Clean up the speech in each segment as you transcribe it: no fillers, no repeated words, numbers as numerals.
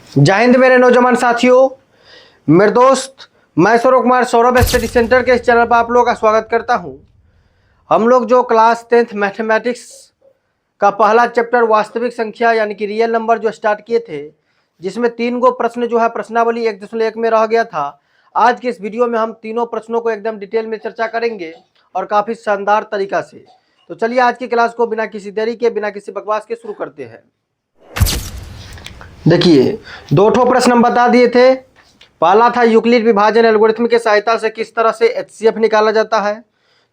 जय हिंद मेरे नौजवान साथियों, मेरे दोस्त, मैं सौरभ कुमार सौरभ स्टडी सेंटर के इस चैनल पर आप लोगों का स्वागत करता हूं। हम लोग जो क्लास 10th मैथमेटिक्स का पहला चैप्टर वास्तविक संख्या यानी कि रियल नंबर जो स्टार्ट किए थे, जिसमें 3 गो प्रश्न जो है प्रश्नावली 1.1 में रह गया था। आज के इस वीडियो में हम तीनों प्रश्नों को एकदम डिटेल में चर्चा करेंगे और काफ़ी शानदार तरीका से। तो चलिए आज की क्लास को बिना किसी देरी के, बिना किसी बकवास के शुरू करते हैं। देखिए, दो ठो प्रश्न हम बता दिए थे। पहला था यूक्लिड विभाजन एल्गोरिथम की सहायता से किस तरह से एचसीएफ निकाला जाता है।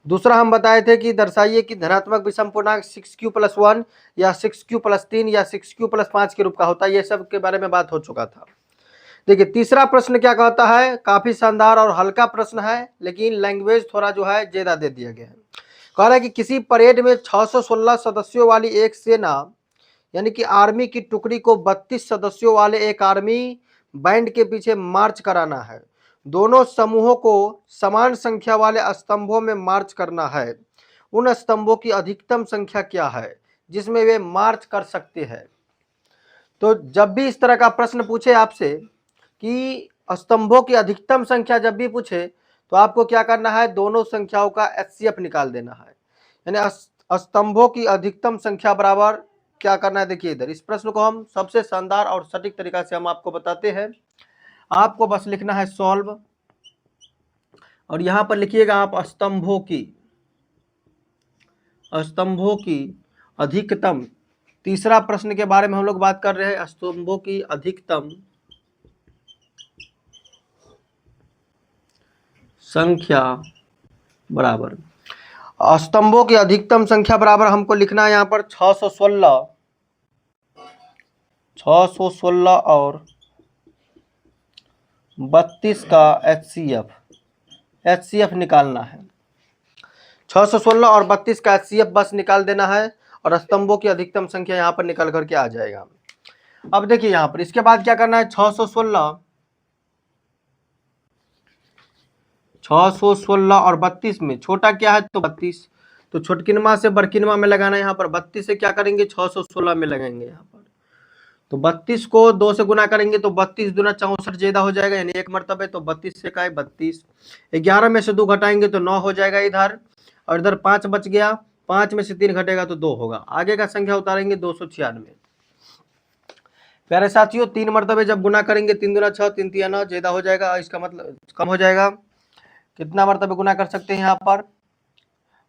दूसरा हम बताए थे कि दर्शाइए कि धनात्मक विषम पूर्णांक 6q+1 या 6q+3 या 6q+5 के रूप का होता है। ये सब के बारे में बात हो चुका था। देखिए, तीसरा प्रश्न क्या कहता है, काफी शानदार और हल्का प्रश्न है, लेकिन लैंग्वेज थोड़ा जो है ज्यादा दे दिया गया है। कह रहा है कि किसी परेड में 616 सदस्यों वाली एक सेना यानी कि आर्मी की टुकड़ी को 32 सदस्यों वाले एक आर्मी बैंड के पीछे मार्च कराना है। दोनों समूहों को समान संख्या वाले स्तंभों में मार्च करना है। उन स्तंभों की अधिकतम संख्या क्या है जिसमें वे मार्च कर सकते हैं। तो जब भी इस तरह का प्रश्न पूछे आपसे कि स्तंभों की अधिकतम संख्या जब भी पूछे, तो आपको क्या करना है, दोनों संख्याओं का एचसीएफ निकाल देना है। यानी स्तंभों की अधिकतम संख्या बराबर क्या करना है। देखिए, इधर इस प्रश्न को हम सबसे शानदार और सटीक तरीका से हम आपको बताते हैं। आपको बस लिखना है सॉल्व, और यहां पर लिखिएगा आप स्तंभों की अधिकतम। तीसरा प्रश्न के बारे में हम लोग बात कर रहे हैं, स्तंभों की अधिकतम संख्या बराबर, स्तंभों की अधिकतम संख्या बराबर हमको लिखना है यहाँ पर 616 और 32 का एचसीएफ निकालना है। 616 और 32 का एचसीएफ बस निकाल देना है, और स्तंभों की अधिकतम संख्या यहाँ पर निकल करके आ जाएगा। अब देखिए यहाँ पर इसके बाद क्या करना है, 616 और 32 में छोटा क्या है तो 32, तो छोटकिनमा से बड़किनमा में लगाना है। यहाँ पर 32 से क्या करेंगे, 616 में लगाएंगे। यहाँ पर तो 32 को 2 से गुना करेंगे तो 32 दूना 64 ज्यादा हो जाएगा, यानी एक मरतबे। तो 32 से का है 32, 11 में से 2 घटाएंगे तो 9 हो जाएगा इधर, और इधर 5 बच गया। 5 में से 3 घटेगा तो 2 होगा। आगे का संख्या उतारेंगे 296। प्यारे साथियों, 3 मरतबे जब गुना करेंगे 3 दूना 6, 3 तिया 9 ज्यादा हो जाएगा, इसका मतलब कम हो जाएगा। कितना मरतबे गुना कर सकते हैं, यहाँ पर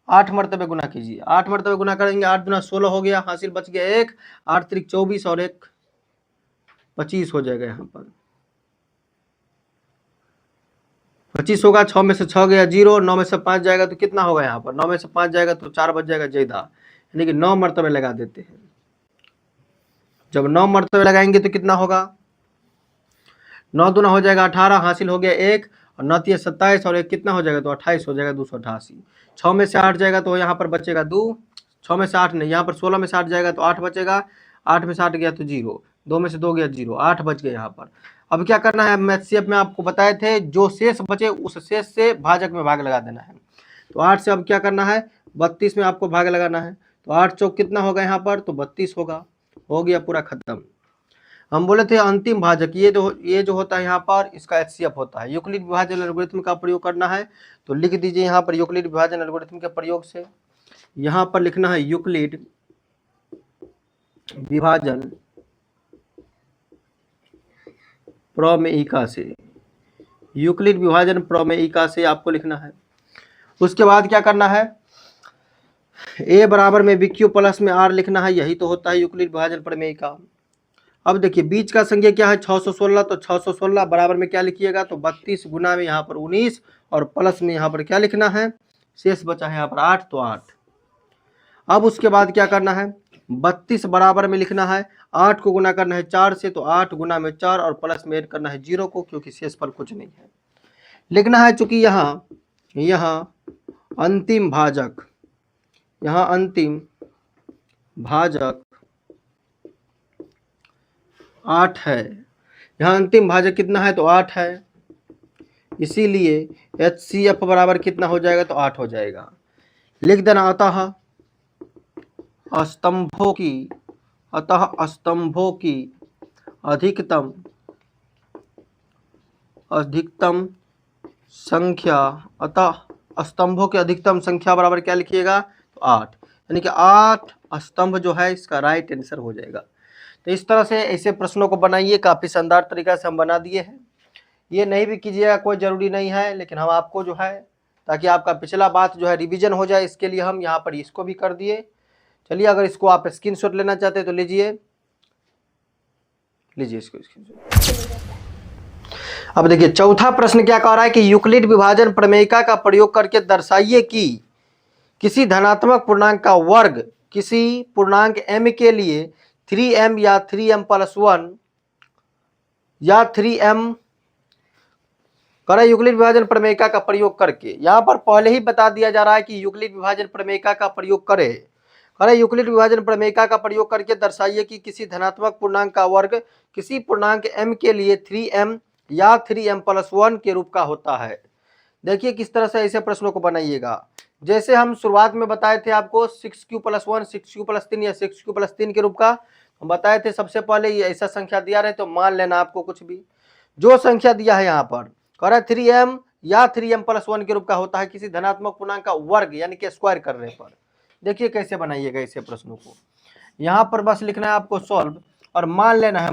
8 मरतबे गुना कीजिए। 8 मरतबे गुना करेंगे, 8 दूना 16 हो गया, हासिल बच गया 1, 8 त्रिक 24 और 1 25 हो जाएगा। यहाँ पर 25 होगा, 6 में से 6 गया 0, 9 में से 5 जाएगा तो कितना होगा, यहाँ पर 9 में से 5 जाएगा तो 4 बच जाएगा ज्यादा, यानी कि 9 मरतबे लगा देते हैं। जब 9 मरतबे लगाएंगे तो कितना होगा, 9 दूना हो जाएगा 18, हासिल हो गया 1, और 9 तिया 27 और 1 कितना हो जाएगा तो 28 हो जाएगा, 288। 6 में से 8 जाएगा तो यहाँ पर बचेगा 2, 6 में से 8 नहीं, यहाँ पर 16 में से 8 जाएगा तो 8 बचेगा, 8 में से 8 गया तो 0, 2 में से 2 गया 0, 8 बच गए यहाँ पर। अब क्या करना है, मैथ्सएप में आपको बताए थे, जो शेष बचे उस शेष से भाजक में भाग लगा देना है। तो 8 से अब क्या करना है, 32 में आपको भाग लगाना है। तो 8 चौक कितना होगा यहाँ पर, तो 32 होगा। हो गया पूरा खत्म। हम बोले थे अंतिम भाजक, ये जो होता है यहाँ पर, इसका एचसीएफ होता है। यूक्लिड विभाजन एल्गोरिथम का प्रयोग करना है तो लिख दीजिए यहाँ पर, यूक्लिड विभाजन एल्गोरिथम के प्रयोग से। यहाँ पर लिखना है यूक्लिड विभाजन प्रमेयिका से, यूक्लिड विभाजन प्रमेयिका से आपको लिखना है। उसके बाद क्या करना है, ए बराबर में BQ प्लस में R लिखना है, यही तो होता है यूक्लिड विभाजन प्रमेयिका। अब देखिए बीच का संख्या क्या है, 616, तो 616 बराबर में क्या लिखिएगा, तो 32 गुना में यहाँ पर 19, और प्लस में यहाँ पर क्या लिखना है, शेष बचा है यहाँ पर 8, तो 8। अब उसके बाद क्या करना है, 32 बराबर में लिखना है, 8 को गुना करना है 4 से, तो 8 गुना में 4 और प्लस में ऐड करना है 0 को, क्योंकि शेषफल कुछ नहीं है। लिखना है चूंकि यहाँ अंतिम भाजक, यहाँ अंतिम भाजक 8 है। यहाँ अंतिम भाजक कितना है, तो 8 है, इसीलिए एचसीएफ बराबर कितना हो जाएगा, तो 8 हो जाएगा। लिख देना अतः स्तंभों की अधिकतम अधिकतम संख्या, अतः स्तंभों की अधिकतम संख्या बराबर क्या लिखिएगा, तो 8, यानी कि 8 स्तंभ जो है इसका राइट आंसर हो जाएगा। तो इस तरह से ऐसे प्रश्नों को बनाइए, काफ़ी शानदार तरीका से हम बना दिए हैं। ये नहीं भी कीजिएगा, कोई ज़रूरी नहीं है, लेकिन हम आपको जो है ताकि आपका पिछला बात जो है रिवीजन हो जाए, इसके लिए हम यहाँ पर इसको भी कर दिए। चलिए, अगर इसको आप स्क्रीनशॉट लेना चाहते हैं तो लीजिए इसको स्क्रीनशॉट। अब देखिए चौथा प्रश्न क्या कह रहा है कि यूक्लिड विभाजन प्रमेयिका का प्रयोग करके दर्शाइए कि किसी धनात्मक पूर्णांक का वर्ग किसी पूर्णांक m के लिए 3m या 3m+1 या 3m करें यूक्लिड विभाजन प्रमेयिका का प्रयोग करके। यहाँ पर पहले ही बता दिया जा रहा है कि यूक्लिड विभाजन प्रमेयिका का प्रयोग करें यूक्लिड विभाजन प्रमेयिका का प्रयोग करके दर्शाइए कि किसी धनात्मक पूर्णांक का वर्ग किसी पूर्णांक m के लिए 3m या 3m+1 के रूप का होता है। देखिए किस तरह से ऐसे प्रश्नों को बनाइएगा। जैसे हम शुरुआत में बताए थे आपको 6q+1, 6q+3 या 6q+3 के रूप का हम बताए थे। सबसे पहले ये ऐसा संख्या दिया रहे तो मान लेना आपको कुछ भी जो संख्या दिया है यहाँ पर कह रहा है 3m या 3m+1 के रूप का होता है किसी धनात्मक पूर्णांक का वर्ग यानी कि स्क्वायर करने पर। देखिए कैसे बनाइएगा ऐसे प्रश्नों को। यहाँ पर बस लिखना है आपको सॉल्व और मान लेना है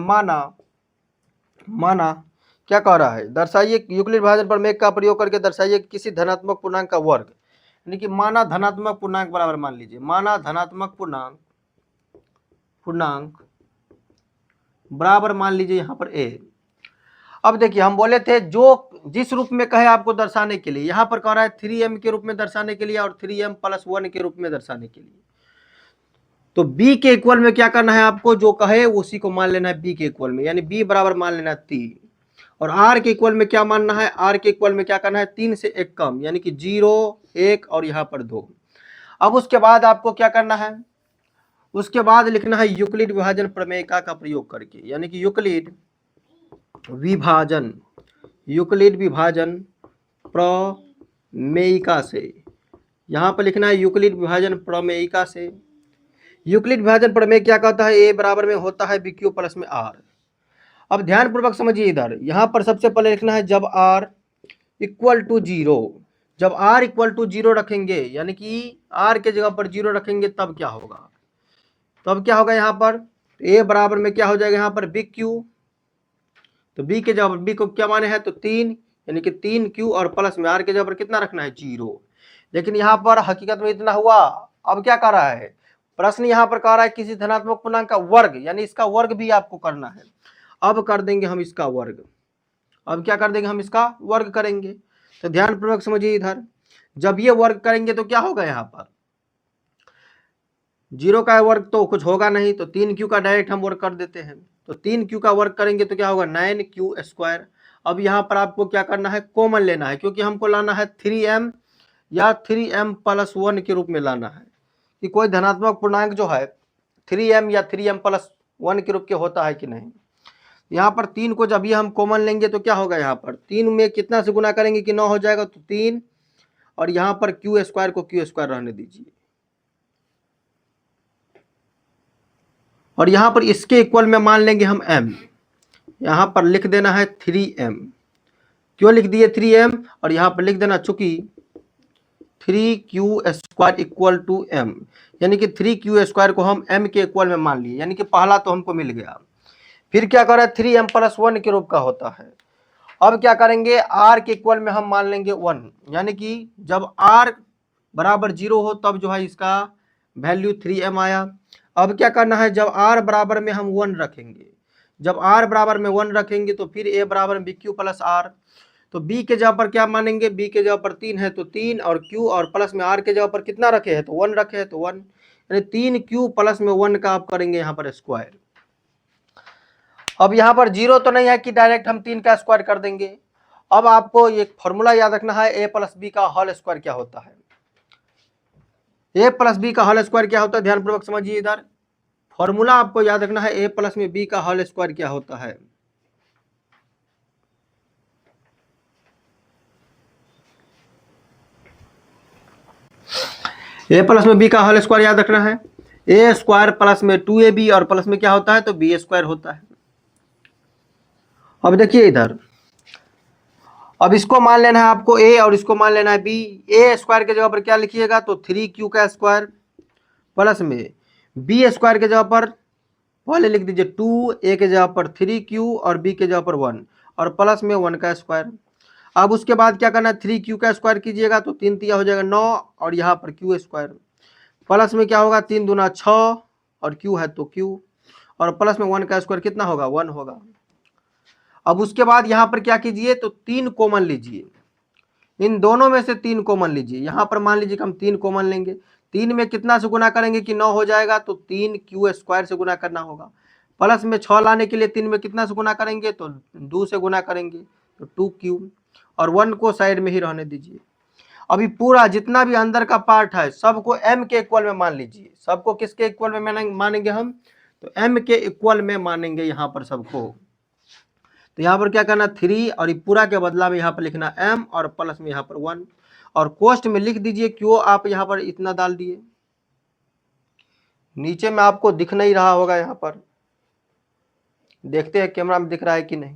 माना क्या कह रहा है, दर्शाइए यूक्लिड विभाजन प्रमेय का प्रयोग करके दर्शाइए किसी धनात्मक पूर्णांक का वर्ग, यानी कि माना धनात्मक पूर्णांक बराबर मान लीजिए माना धनात्मक पूर्णांक बराबर मान लीजिए यहाँ पर a। अब देखिए हम बोले थे जो जिस रूप में कहे आपको दर्शाने के लिए, यहाँ पर कह रहा है 3m के रूप में दर्शाने के लिए और 3m+1 के रूप में दर्शाने के लिए। तो b के इक्वल में क्या करना है आपको, जो कहे उसी को मान लेना है b के इक्वल में, यानी b बराबर मान लेना है 3। और r के इक्वल में क्या मानना है, r के इक्वल में क्या करना है 3 से 1 कम, यानी कि 0, 1 और यहाँ पर 2। अब उसके बाद आपको क्या करना है, उसके बाद लिखना है यूक्लिड विभाजन प्रमेयिका का प्रयोग करके, यानी कि यूक्लिड विभाजन प्रमेयिका से। यहाँ पर लिखना है यूक्लिड विभाजन प्रमेयिका से। यूक्लिड विभाजन प्रमेय क्या कहता है, a बराबर में होता है bq प्लस में r। अब ध्यान पूर्वक समझिए इधर, यहाँ पर सबसे पहले लिखना है जब r इक्वल टू 0, जब r इक्वल टू 0 रखेंगे यानी कि r के जगह पर 0 रखेंगे तब क्या होगा, यहाँ पर a बराबर में क्या हो जाएगा यहाँ पर bq। तो b के जगह पर b को क्या माने हैं तो 3, यानी कि 3q और प्लस में r के जगह पर कितना रखना है 0। लेकिन यहाँ पर हकीकत में इतना हुआ। अब क्या कर रहा है प्रश्न, यहाँ पर कह रहा है किसी धनात्मक पूर्णांक का वर्ग, यानी इसका वर्ग भी आपको करना है। अब कर देंगे हम इसका वर्ग, अब क्या कर देंगे हम इसका वर्ग करेंगे। तो ध्यान पूर्वक समझिए इधर, जब ये वर्ग करेंगे तो क्या होगा, यहाँ पर 0 का वर्ग तो कुछ होगा नहीं, तो 3q का डायरेक्ट हम वर्ग कर देते हैं। तो 3q का वर्ग करेंगे तो क्या होगा 9q²। अब यहाँ पर आपको क्या करना है, कॉमन लेना है, क्योंकि हमको लाना है 3m या 3m+1 के रूप में लाना है कि कोई धनात्मक पूर्णांक जो है 3m या 3m+1 के रूप के होता है कि नहीं। यहाँ पर 3 को जब ये हम कॉमन लेंगे तो क्या होगा, यहाँ पर 3 में कितना से गुना करेंगे कि 9 हो जाएगा, तो 3 और यहाँ पर q² को q² रहने दीजिए। और यहाँ पर इसके इक्वल में मान लेंगे हम m, यहाँ पर लिख देना है 3m। क्यों लिख दिए 3m, और यहाँ पर लिख देना चूंकि 3q² इक्वल टू m, यानी कि 3q² को हम m के इक्वल में मान लिए, यानी कि पहला तो हमको मिल गया। फिर क्या कर रहा है 3m+1 के रूप का होता है। अब क्या करेंगे r के इक्वल में हम मान लेंगे 1, यानी कि जब r बराबर 0 हो तब जो है इसका वैल्यू 3m आया। अब क्या करना है, जब r बराबर में हम 1 रखेंगे, जब r बराबर में 1 रखेंगे तो फिर a बराबर में bq प्लस r। तो b के जगह पर क्या मानेंगे, b के जगह पर 3 है तो 3 और q और प्लस में r के जगह पर कितना रखे हैं तो 1 रखे हैं तो 1, यानी 3q प्लस में 1 का आप करेंगे यहाँ पर स्क्वायर। अब यहाँ पर 0 तो नहीं है कि डायरेक्ट हम 3 का स्क्वायर कर देंगे। अब आपको एक फॉर्मूला याद रखना है, a प्लस बी का होल स्क्वायर क्या होता है, a प्लस बी का होल स्क्वायर क्या होता है, ध्यानपूर्वक समझिए इधर। फॉर्मूला आपको याद रखना है a प्लस में b का होल स्क्वायर क्या होता है। a प्लस में b का होल स्क्वायर याद रखना है, a² प्लस में 2ab और प्लस में क्या होता है तो b² होता है। अब देखिए इधर अब इसको मान लेना है आपको a और इसको मान लेना है b। a स्क्वायर के जगह पर क्या लिखिएगा तो 3q का स्क्वायर प्लस में b स्क्वायर के जगह पर पहले लिख दीजिए 2, a के जगह पर 3q और b के जगह पर 1 और प्लस में 1 का स्क्वायर। अब उसके बाद क्या करना है 3q का स्क्वायर कीजिएगा तो 3 तिया हो जाएगा 9 और यहाँ पर q स्क्वायर प्लस में क्या होगा 3 दूना 6 और q है तो q और प्लस में 1 का स्क्वायर कितना होगा 1 होगा। अब उसके बाद यहाँ पर क्या कीजिए तो 3 कॉमन लीजिए, इन दोनों में से 3 कॉमन लीजिए। यहाँ पर मान लीजिए कि हम 3 कॉमन लेंगे, 3 में कितना से गुना करेंगे कि 9 हो जाएगा तो 3q स्क्वायर से गुना करना होगा। प्लस में 6 लाने के लिए 3 में कितना से गुना करेंगे तो 2 से गुना करेंगे तो 2q और 1 को साइड में ही रहने दीजिए। अभी पूरा जितना भी अंदर का पार्ट है सबको m के इक्वल में मान लीजिए। सबको किसके इक्वल में मानेंगे हम तो m के इक्वल में मानेंगे यहाँ पर सबको। तो यहाँ पर क्या करना 3 और पूरा के बदला में यहाँ पर लिखना m और प्लस में यहाँ पर 1 और कोष्ट में लिख दीजिए क्यों आप यहाँ पर इतना डाल दिए। नीचे में आपको दिख नहीं रहा होगा, यहाँ पर देखते हैं कैमरा में दिख रहा है कि नहीं।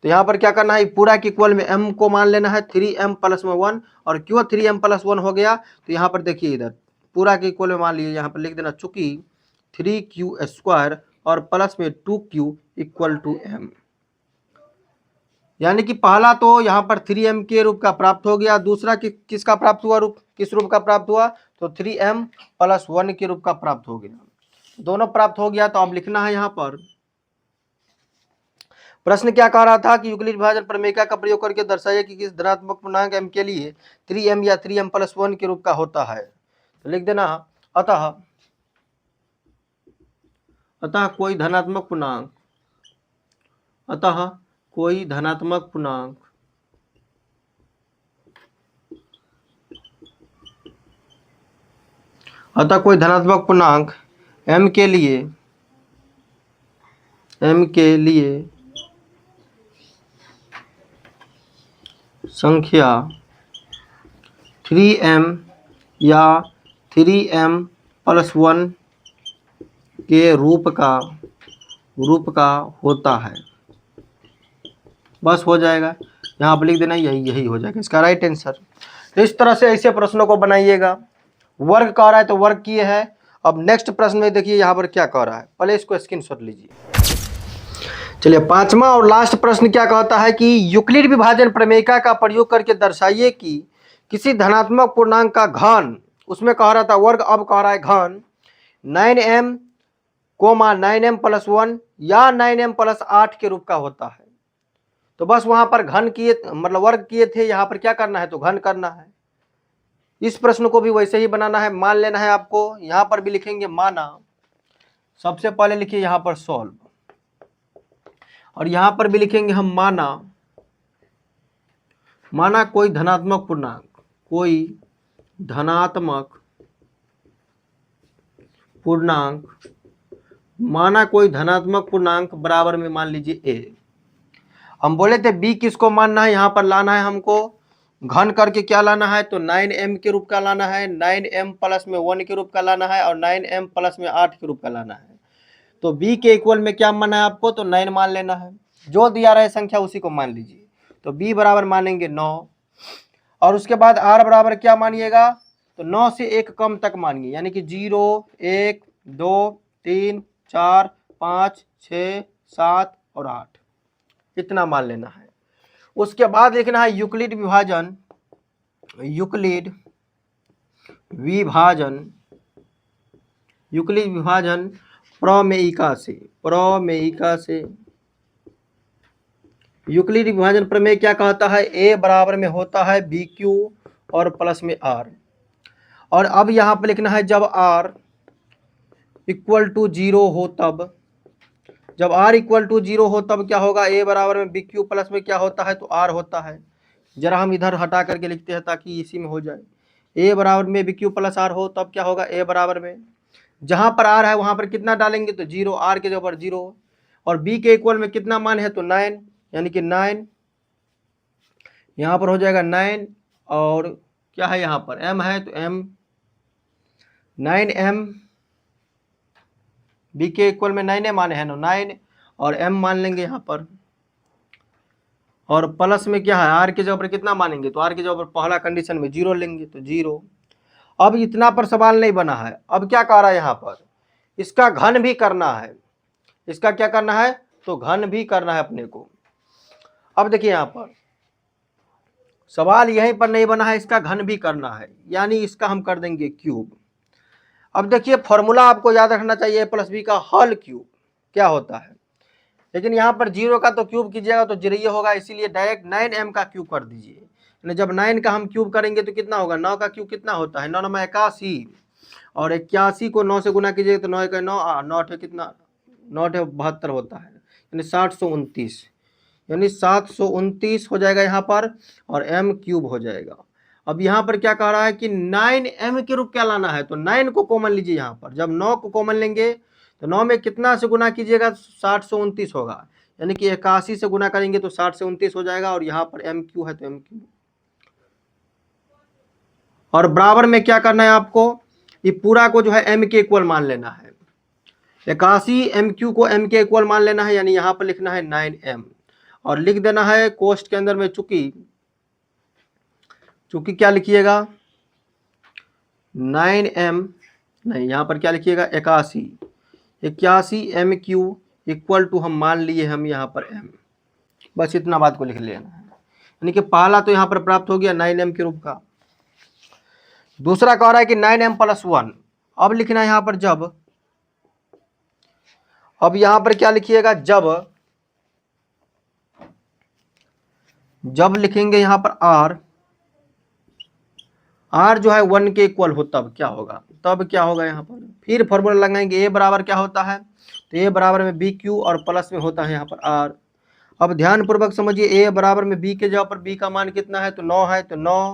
तो यहाँ पर क्या करना है पूरा के इक्वल में m को मान लेना है 3m प्लस में 1 और क्यों 3m प्लस 1 हो गया तो यहाँ पर देखिए इधर पूरा के इक्वल में मान लीजिए, यहाँ पर लिख देना चूंकि 3q स्क्वायर और प्लस में 2q इक्वल टू m, यानी कि पहला तो यहाँ पर 3m के रूप का प्राप्त हो गया, दूसरा किसका प्राप्त हुआ रूप, किस रूप का प्राप्त हुआ तो 3m प्लस 1 के रूप का प्राप्त हो गया। दोनों प्राप्त हो गया तो अब लिखना है यहाँ पर प्रश्न क्या कह रहा था कि यूक्लिड विभाजन प्रमेय का प्रयोग करके दर्शाइए कि किस धनात्मक पूर्णांक m के लिए 3m या 3m प्लस 1 के रूप का होता है। तो लिख देना अतः कोई धनात्मक पूर्णांक, अतः कोई धनात्मक पूर्णांक m के लिए संख्या 3m या 3m प्लस 1 के रूप का होता है। बस हो जाएगा, यहाँ पर लिख देना यही हो जाएगा इसका राइट आंसर। तो इस तरह से ऐसे प्रश्नों को बनाइएगा। वर्ग कह रहा है तो वर्ग किए है। अब नेक्स्ट प्रश्न में देखिए यहाँ पर क्या कह रहा है, पहले इसको स्क्रीनशॉट लीजिए। चलिए पांचवा और लास्ट प्रश्न क्या कहता है कि यूक्लिड विभाजन प्रमेयिका का प्रयोग करके दर्शाइए कि किसी धनात्मक पूर्णांक का घन, उसमें कह रहा था वर्ग, अब कह रहा है घन 9m 9m प्लस 1 या 9m प्लस 8 के रूप का होता है। तो बस वहां पर घन किए मतलब वर्ग किए थे, यहाँ पर क्या करना है तो घन करना है। इस प्रश्न को भी वैसे ही बनाना है, मान लेना है आपको। यहाँ पर भी लिखेंगे माना, सबसे पहले लिखिए यहाँ पर सॉल्व और यहाँ पर भी लिखेंगे हम माना कोई धनात्मक पूर्णांक बराबर में मान लीजिए a। हम बोले थे b किसको मानना है, यहाँ पर लाना है हमको घन करके क्या लाना है तो 9m के रूप का लाना है, 9m प्लस में 1 के रूप का लाना है और 9m प्लस में 8 के रूप का लाना है। तो b के इक्वल में क्या मानना है आपको तो 9 मान लेना है, जो दिया रहे संख्या उसी को मान लीजिए। तो b बराबर मानेंगे 9 और उसके बाद r बराबर क्या मानिएगा तो 9 से 1 कम तक मानिए, यानी कि 0 1 2 3 4 5 6 7 और 8 इतना मान लेना है। उसके बाद लिखना है यूक्लिड विभाजन प्रमेयिका से यूक्लिड विभाजन प्रमेय क्या कहता है a बराबर में होता है bq और प्लस में r। और अब यहाँ पर लिखना है जब r इक्वल टू 0 हो तब, जब r इक्वल टू 0 हो तब क्या होगा a बराबर में bq प्लस में क्या होता है तो r होता है। जरा हम इधर हटा करके लिखते हैं ताकि इसी में हो जाए। a बराबर में bq प्लस r हो तब क्या होगा a बराबर में, जहां पर r है वहां पर कितना डालेंगे तो 0, r के जगह पर 0 और b के इक्वल में कितना मान है तो 9, यानी कि 9 यहाँ पर हो जाएगा 9 और क्या है यहाँ पर m है तो m 9m b के इक्वल में 9 माने है ना 9 और m मान लेंगे यहाँ पर और प्लस में क्या है, आर के जगह पर कितना मानेंगे, तो आर के जगह पर पहला कंडीशन में 0 लेंगे तो 0। अब इतना पर सवाल नहीं बना है, अब क्या कह रहा है यहाँ पर, इसका घन भी करना है। इसका क्या करना है, तो घन भी करना है अपने को। अब देखिए यहाँ पर सवाल यहीं पर नहीं बना है, इसका घन भी करना है, यानी इसका हम कर देंगे क्यूब। अब देखिए फॉर्मूला आपको याद रखना चाहिए, ए प्लस बी का होल क्यूब क्या होता है, लेकिन यहाँ पर 0 का तो क्यूब कीजिएगा तो 0 होगा, इसीलिए डायरेक्ट 9m का क्यूब कर दीजिए। यानी जब 9 का हम क्यूब करेंगे तो कितना होगा, 9 का क्यूब कितना होता है, 9 9 81, और 81 को 9 से गुना कीजिएगा तो 9 का 9, 9 है कितना, 9 है 72 होता है, यानी 729, यानी 729 हो जाएगा यहाँ पर, और m क्यूब हो जाएगा। अब यहाँ पर क्या कह रहा है कि 9m के रूप क्या लाना है, तो 9 को कॉमन लीजिए। यहाँ पर जब 9 को कॉमन लेंगे तो 9 में कितना से गुना कीजिएगा, 729 होगा, यानी कि 81 से गुना करेंगे तो 60 से 29 हो जाएगा, और यहाँ पर एम क्यू है तो एम क्यू। और बराबर में क्या करना है आपको, ये पूरा को जो है एम के इक्वल मान लेना है, 81 एम क्यू को एम के इक्वल मान लेना है, यानी यहाँ पर लिखना है 9m, और लिख देना है कोष्ठ के अंदर में चूंकि क्या लिखिएगा 9m, नहीं यहाँ पर क्या लिखिएगा 81 एम क्यू इक्वल टू हम मान लिए हम यहाँ पर m, बस इतना बात को लिख लेना है। यानी कि पहला तो यहाँ पर प्राप्त हो गया 9m के रूप का। दूसरा कह रहा है कि 9m + 1, अब लिखना है यहाँ पर जब, अब यहाँ पर क्या लिखिएगा जब लिखेंगे यहाँ पर r जो है 1 के इक्वल हो तब क्या होगा, यहाँ पर फिर फॉर्मूला लगाएंगे, a बराबर क्या होता है, तो a बराबर में बी क्यू, और प्लस में होता है यहाँ पर r। अब ध्यान पूर्वक समझिए, a बराबर में b के जगह पर b का मान कितना है, तो 9 है, तो 9,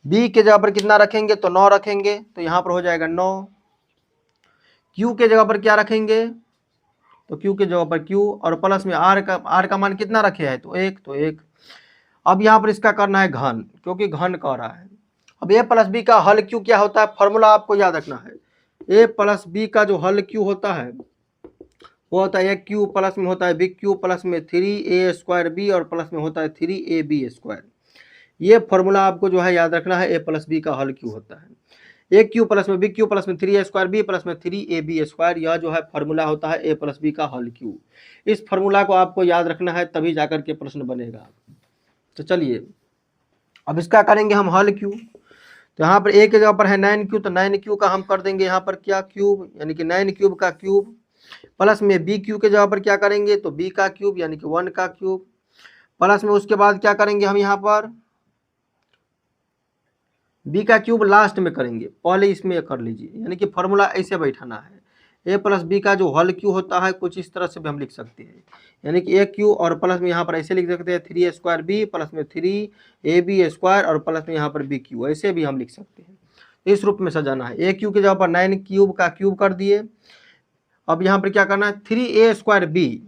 b के जगह पर कितना रखेंगे, तो 9 रखेंगे, तो यहाँ पर हो जाएगा 9। q के जगह पर क्या रखेंगे, तो q के जगह पर q, और प्लस में r का मान कितना रखे है, तो 1, तो 1। अब यहाँ पर इसका करना है घन, क्योंकि घन कह रहा है। अब a प्लस बी का हल क्यू क्या होता है, फॉर्मूला आपको याद रखना है, a प्लस बी का जो हल क्यू होता है वो होता है, a क्यू प्लस में होता है बी क्यू, प्लस में 3a² b, और प्लस में होता है 3ab²। ये फॉर्मूला आपको जो है याद रखना है, a प्लस बी का हल क्यू होता है, a क्यू प्लस में बी क्यू प्लस में 3a² b प्लस में 3ab², यह जो है फॉर्मूला होता है a प्लस बी का हल क्यू। इस फॉर्मूला को आपको याद रखना है, तभी जाकर के प्रश्न बनेगा। तो चलिए अब इसका करेंगे हम हल क्यू। तो यहाँ पर a के जगह पर है 9q, तो 9q का हम कर देंगे यहाँ पर क्या क्यूब, यानी कि 9 क्यूब का क्यूब, प्लस में बी क्यू के जगह पर क्या करेंगे, तो b का क्यूब, यानी कि 1 का क्यूब, प्लस में उसके बाद क्या करेंगे हम यहाँ पर b का क्यूब लास्ट में करेंगे, पहले इसमें कर लीजिए, यानी कि फॉर्मूला ऐसे बैठाना है। a प्लस बी का जो हल क्यू होता है कुछ इस तरह से भी हम लिख सकते हैं, यानी कि a क्यू, और प्लस में यहाँ पर ऐसे लिख सकते हैं 3a² b प्लस में 3ab², और प्लस में यहाँ पर बी क्यू, ऐसे भी हम लिख सकते हैं। इस रूप में सजाना है। a क्यू के जगह पर 9 क्यूब का क्यूब कर दिए। अब यहाँ पर क्या करना है 3a²b,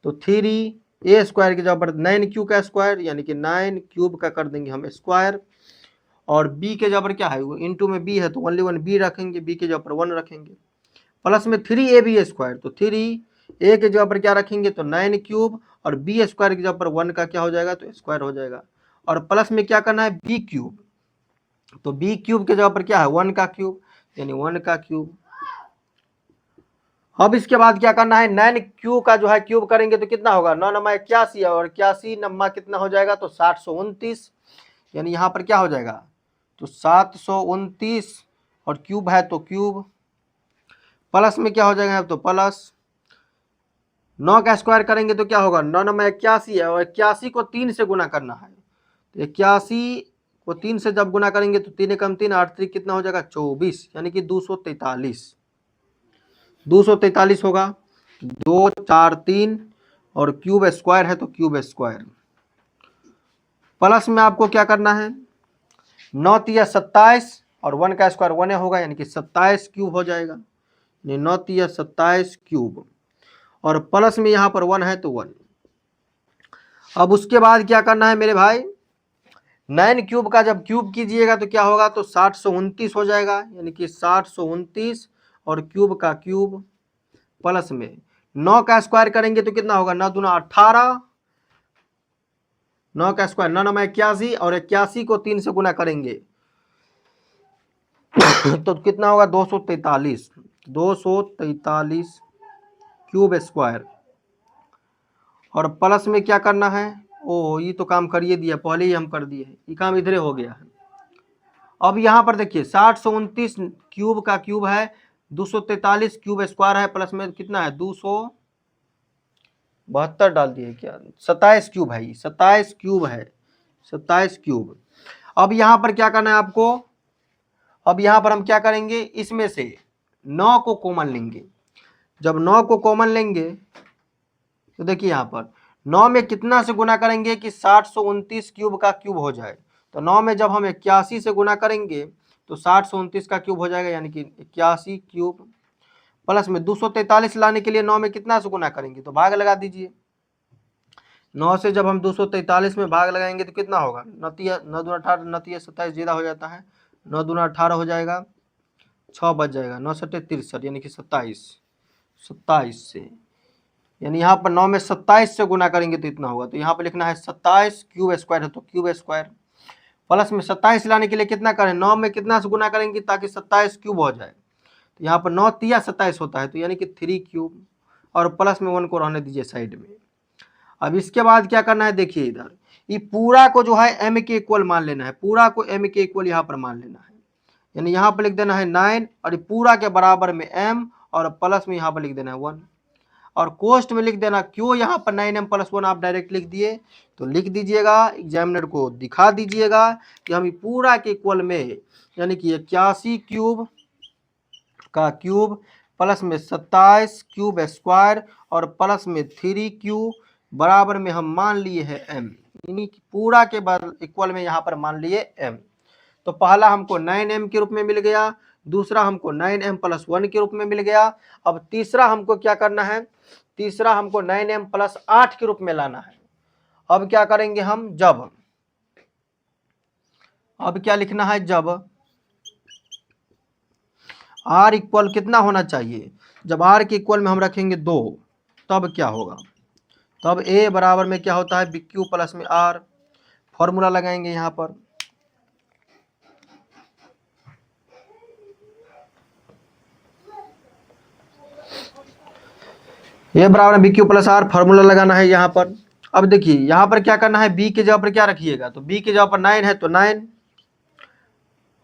तो 3a² की जगह पर 9q का स्क्वायर, यानी कि 9 क्यूब का कर देंगे हम स्क्वायर, और b के जगह पर क्या है, वो इंटू में b है तो ओनली 1 b रखेंगे, b के जगह पर 1 रखेंगे, प्लस में 3ab², तो 3a के जगह पर क्या रखेंगे, तो 9 क्यूब, और b² की जगह पर 1 का क्या हो जाएगा, तो स्क्वायर हो जाएगा, और प्लस में क्या करना है b क्यूब, तो b क्यूब के जगह पर क्या है 1 का क्यूब, यानी 1 का क्यूब। अब इसके बाद क्या करना है 9q का जो है क्यूब करेंगे तो कितना होगा, 9 9 81, और 81 9 कितना हो जाएगा, तो 729, यानी यहाँ पर क्या हो जाएगा, तो 729, और क्यूब है तो क्यूब, प्लस में क्या हो जाएगा, तो प्लस 9 का स्क्वायर करेंगे तो क्या होगा, 9 9 81 है, और 81 को 3 से गुना करना है, तो 81 को 3 से जब गुना करेंगे तो 3 कम 3 8 3 कितना हो जाएगा 24, यानी कि 243 होगा, 2 4 3, और क्यूब स्क्वायर है तो क्यूब स्क्वायर, प्लस में आपको क्या करना है 9 तिया 27, और 1 का स्क्वायर 1 होगा, यानी कि 27 क्यूब हो जाएगा, 9 तिया 27 क्यूब, और प्लस में यहाँ पर 1 है तो 1। अब उसके बाद क्या करना है मेरे भाई, 9 क्यूब का जब क्यूब कीजिएगा तो क्या होगा, तो 729 हो जाएगा, यानी कि 729, और क्यूब का क्यूब, प्लस में 9 का स्क्वायर करेंगे तो कितना होगा, 9 दूना 18, 9 का स्क्वायर 9 9 81 और 81 को 3 से गुना करेंगे तो कितना होगा 243 243 क्यूब स्क्वायर। और प्लस में क्या करना है, ओ ये तो काम करिए दिया, पहले ही हम कर दिए हैं, ये काम इधरे हो गया है। अब यहाँ पर देखिए 729 क्यूब का क्यूब है, 243 क्यूब स्क्वायर है, प्लस में कितना है 272 डाल दिए क्या, 27 क्यूब है, 27 क्यूब है, 27 क्यूब। अब यहाँ पर क्या करना है आपको, अब यहाँ पर हम क्या करेंगे, इसमें से 9 को कॉमन लेंगे। जब 9 को कॉमन लेंगे तो देखिए यहाँ पर 9 में कितना से गुना करेंगे कि 729 क्यूब का क्यूब हो जाए। तो 9 में जब हम 81 से गुना करेंगे तो 729 का क्यूब हो जाएगा, यानी कि 81 क्यूब। प्लस में 243 लाने के लिए 9 में कितना से गुना करेंगे, तो भाग लगा दीजिए। 9 से जब हम 243 में भाग लगाएंगे तो कितना होगा, 9 दूना 18, 9 27 ज़्यादा हो जाता है, 9 दूना 18 हो जाएगा, 6 बच जाएगा, 9 सटे 63, यानी कि 27 से, यानी यहाँ पर 9 में 27 से गुना करेंगे तो इतना होगा। तो यहाँ पर लिखना है 27 क्यूब स्क्वायर है, तो क्यूब स्क्वायर। प्लस में 27 लाने के लिए कितना करें, 9 में कितना से गुना करेंगे ताकि 27 क्यूब हो जाए। तो यहाँ पर 9 तिया 27 होता है, तो यानी कि 3 क्यूब, और प्लस में 1 को रहने दीजिए साइड में। अब इसके बाद क्या करना है, देखिए इधर ये पूरा को जो है m के इक्वल मान लेना है, पूरा को m के इक्वल यहाँ पर मान लेना है, यानी यहाँ पर लिख देना है 9 और पूरा के बराबर में m, और प्लस में यहाँ पर लिख देना है 1, और कोष्ट में लिख देना क्यों, यहाँ पर 9m + 1 आप डायरेक्ट लिख दिए तो लिख दीजिएगा, एग्जामिनर को दिखा दीजिएगा कि हम पूरा के इक्वल में, यानी कि 81 क्यूब का क्यूब प्लस में 27 क्यूब स्क्वायर और प्लस में 3 क्यूब बराबर में हम मान लिए हैं m, यानी कि पूरा के इक्वल में यहाँ पर मान लिए m। तो पहला हमको 9m के रूप में मिल गया, दूसरा हमको 9m + 1 के रूप में मिल गया। अब तीसरा हमको क्या करना है, तीसरा हमको 9m + 8 के रूप में लाना है। अब क्या करेंगे हम, जब, अब क्या लिखना है, जब r इक्वल कितना होना चाहिए, जब r के इक्वल में हम रखेंगे 2, तब क्या होगा, तब a बराबर में क्या होता है bq प्लस में r, फॉर्मूला लगाएंगे यहाँ पर। ये बराबर में BQ + R, फार्मूला लगाना है यहाँ पर। अब देखिए यहाँ पर क्या करना है, B के जगह पर क्या रखिएगा, तो B के जगह पर 9 है तो 9,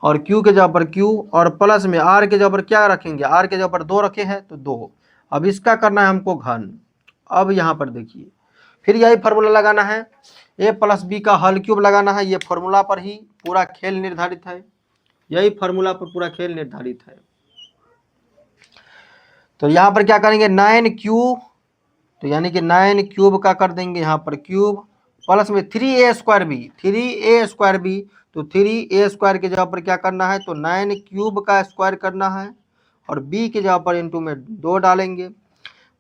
और Q के जगह पर Q, और प्लस में R के जगह पर क्या रखेंगे, R के जगह पर 2 रखे हैं तो 2। अब इसका करना है हमको घन। अब यहाँ पर देखिए फिर यही फार्मूला लगाना है, A + B का हल क्यूब लगाना है, ये फार्मूला पर ही पूरा खेल निर्धारित है, यही फार्मूला पर पूरा खेल निर्धारित है। तो यहाँ पर क्या करेंगे 9 क्यूब, तो यानी कि 9 क्यूब का कर देंगे यहाँ पर क्यूब, प्लस में 3a² b, तो 3a² की जगह पर क्या करना है, तो 9 क्यूब का स्क्वायर करना है, और b की जगह पर इंटू में 2 डालेंगे,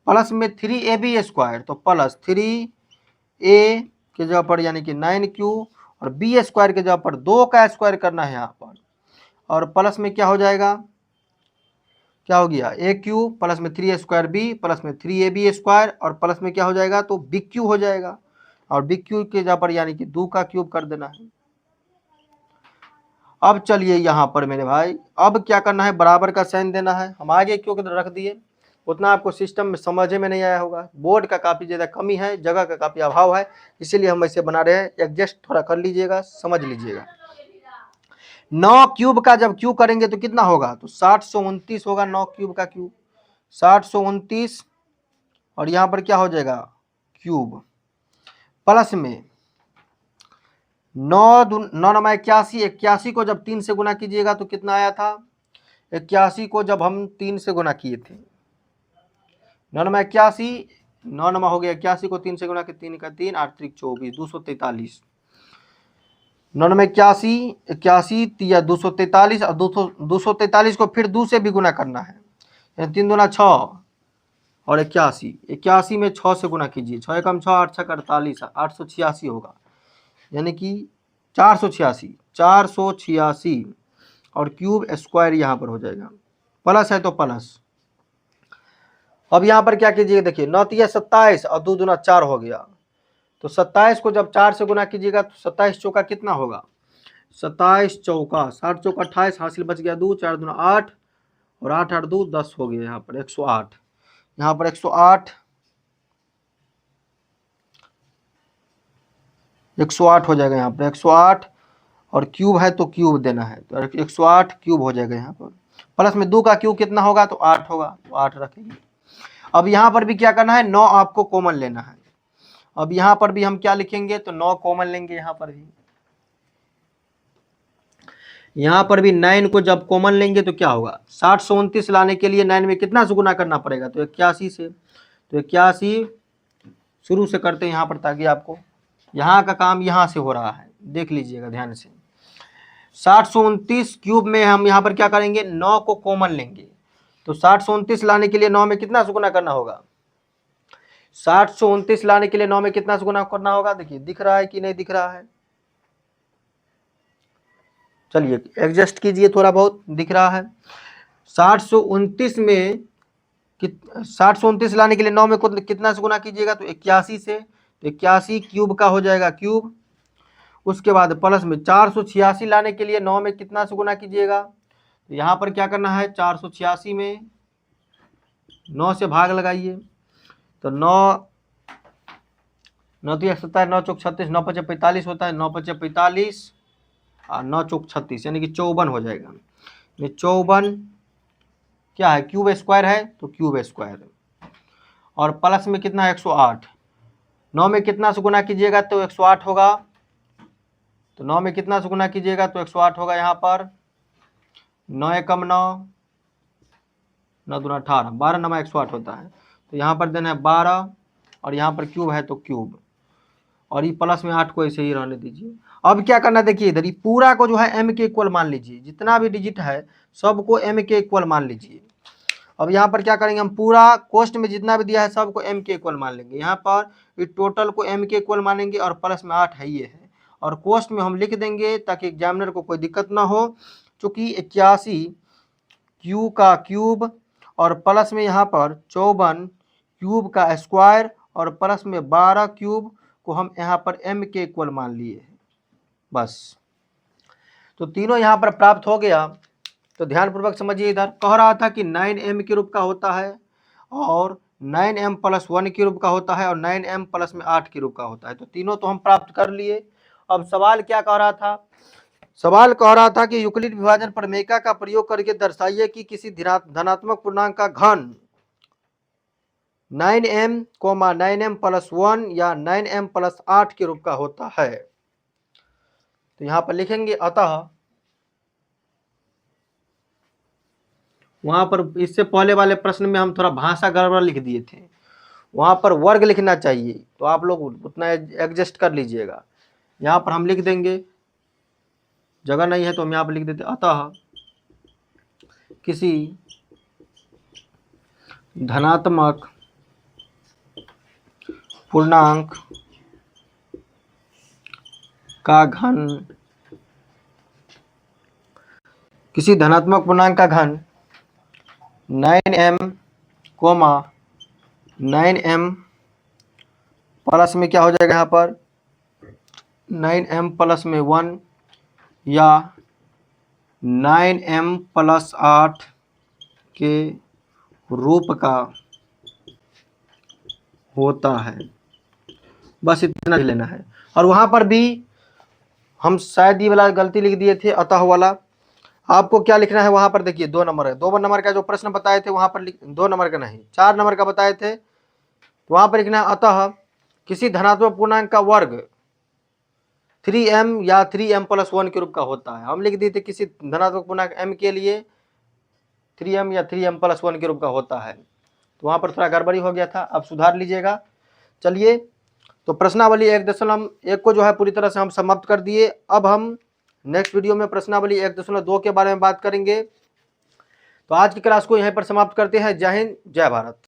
प्लस में 3ab², तो प्लस 3a की जगह पर यानी कि 9 क्यूब, और b² की जगह पर 2 का स्क्वायर करना है यहाँ पर, और प्लस में क्या हो जाएगा, क्या हो गया a क्यूब प्लस में 3a² b प्लस में 3ab², और प्लस में क्या हो जाएगा, तो bq हो जाएगा, और bq के जगह पर यानी कि 2 का क्यूब कर देना है। अब चलिए यहाँ पर मेरे भाई, अब क्या करना है, बराबर का साइन देना है। हम आगे क्यों रख दिए, उतना आपको सिस्टम में समझ में नहीं आया होगा, बोर्ड का काफ़ी ज़्यादा कमी है, जगह का काफ़ी अभाव है, इसीलिए हम ऐसे बना रहे हैं, एडजस्ट थोड़ा कर लीजिएगा, समझ लीजिएगा। 9 क्यूब का जब क्यूब करेंगे तो कितना होगा, तो 729 होगा 9 क्यूब का क्यूब, 729, और यहाँ पर क्या हो जाएगा क्यूब, प्लस में 9 9 81, 81 को जब 3 से गुना कीजिएगा तो कितना आया था, 81 को जब हम 3 से गुना किए थे, 9 81, 9 हो गया 81 को 3 से गुना के 3 का 3, 8 3 24, 243, 9 81, 81 या 243, और 243 को फिर 2 से भी गुना करना है, 3 दूना 6, और 81, 81 में 6 से गुना कीजिए, 6 कम 6, 8 6 48, 886 होगा, यानी कि 486, और क्यूब स्क्वायर यहाँ पर हो जाएगा, प्लस है तो प्लस। अब यहाँ पर क्या कीजिएगा, देखिए 9 तिया 27 और 2 दूना 4 हो गया, तो 27 को जब 4 से गुना कीजिएगा तो 27 चौका कितना होगा, 27 चौका 60 चौका 28, हासिल बच गया 2, 4 दूना 8 और 8 8 2 10 हो गया। यहाँ पर 108, यहाँ पर 108 108 हो जाएगा। यहाँ पर 108 और क्यूब है तो क्यूब देना है, तो 108 क्यूब हो जाएगा। यहाँ पर प्लस में 2 का क्यूब कितना होगा, तो 8 होगा, तो 8 रखेंगे। अब यहाँ पर भी क्या करना है, 9 आपको कॉमन लेना है। अब यहाँ पर भी हम क्या लिखेंगे, तो 9 कॉमन लेंगे। यहाँ पर भी, यहाँ पर भी 9 को जब कॉमन लेंगे तो क्या होगा, 60 से 29 लाने के लिए 9 में कितना से गुना करना पड़ेगा, तो 81 से। तो 81 शुरू से करते हैं यहाँ पर, ताकि आपको यहाँ का काम यहाँ से हो रहा है, देख लीजिएगा ध्यान से। 60 से 29 क्यूब में हम यहाँ पर क्या करेंगे, 9 को कॉमन लेंगे। तो 60 से 29 लाने के लिए 9 में कितना से गुना करना होगा, 60 से 29 लाने के लिए 9 में कितना से गुना करना होगा। देखिए दिख रहा है कि नहीं दिख रहा है, चलिए एडजस्ट कीजिए, थोड़ा बहुत दिख रहा है। 60 से 29 में 60 से 29 लाने के लिए 9 में कितना से गुना कीजिएगा, तो 81 से। तो 81 क्यूब का हो जाएगा क्यूब। उसके बाद प्लस में 486 लाने के लिए 9 में कितना से गुना कीजिएगा, तो यहाँ पर क्या करना है, 486 में 9 से भाग लगाइए। तो 9 9 तो 127, 9 चौक 36, 9 पचे 45 होता है, 9 पचे 45 और 9 चौक 36 यानी कि 54 हो जाएगा। 54 क्या है, क्यूब स्क्वायर है, तो क्यूब स्क्वायर। और प्लस में कितना है, 108। 9 में कितना से गुना कीजिएगा, तो 108 होगा। तो 9 में कितना से गुना कीजिएगा, तो 108 होगा। यहाँ पर 9 एकम 9, 9 दूना 18, 12 नमा 108 होता है। तो यहाँ पर देना है 12 और यहाँ पर क्यूब है तो क्यूब, और ये प्लस में 8 को ऐसे ही रहने दीजिए। अब क्या करना, देखिए इधर ये पूरा को जो है m के इक्वल मान लीजिए, जितना भी डिजिट है सबको m के इक्वल मान लीजिए। अब यहाँ पर क्या करेंगे, हम पूरा कोष्ट में जितना भी दिया है सबको m के इक्वल मान लेंगे। यहाँ पर ये टोटल को m के इक्वल मानेंगे और प्लस में 8 है, ये है, और कोष्ट में हम लिख देंगे ताकि एग्जामिनर को कोई दिक्कत ना हो। चूँकि 81 क्यू का क्यूब और प्लस में यहाँ पर 54 क्यूब का स्क्वायर और प्लस में 12 क्यूब को हम यहाँ पर m के इक्वल मान लिए हैं, बस। तो तीनों यहाँ पर प्राप्त हो गया। तो ध्यानपूर्वक समझिए, इधर कह रहा था कि 9m के रूप का होता है और 9m प्लस 1 के रूप का होता है और 9m प्लस में 8 के रूप का होता है। तो तीनों तो हम प्राप्त कर लिए। अब सवाल क्या कह रहा था, सवाल कह रहा था कि यूक्लिड विभाजन प्रमेय का प्रयोग करके दर्शाइए कि किसी धनात्मक पूर्णांक का घन 9m, 9m प्लस 1 या 9m प्लस 8 के रूप का होता है। तो यहाँ पर लिखेंगे, अतः वहाँ पर इससे पहले वाले प्रश्न में हम थोड़ा भाषा गड़बड़ लिख दिए थे, वहाँ पर वर्ग लिखना चाहिए, तो आप लोग उतना एडजस्ट कर लीजिएगा। यहाँ पर हम लिख देंगे, जगह नहीं है तो हम यहाँ पर लिख देते, अतः किसी धनात्मक पूर्णांक का घन, किसी धनात्मक पूर्णांक का घन 9m, 9m प्लस में क्या हो जाएगा, यहाँ पर 9m प्लस में 1 या 9m प्लस 8 के रूप का होता है, बस इतना ही लेना है। और वहाँ पर भी हम शायद ये वाला गलती लिख दिए थे, अतः वाला। आपको क्या लिखना है, वहाँ पर देखिए 2 नंबर है, 2 नंबर का जो प्रश्न बताए थे वहाँ पर 2 नंबर का नहीं 4 नंबर का बताए थे, तो वहाँ पर लिखना है, अतः किसी धनात्मक पूर्णांक का वर्ग 3m या 3m प्लस 1 के रूप का होता है। हम लिख दिए थे किसी धनात्मक पूर्णांक m के लिए 3m या 3m प्लस 1 के रूप का होता है, तो वहाँ पर थोड़ा गड़बड़ी हो गया था, अब सुधार लीजिएगा। चलिए, तो प्रश्नावली 1.1 को जो है पूरी तरह से हम समाप्त कर दिए। अब हम नेक्स्ट वीडियो में प्रश्नावली 1.2 के बारे में बात करेंगे। तो आज की क्लास को यहीं पर समाप्त करते हैं। जय हिंद, जय भारत।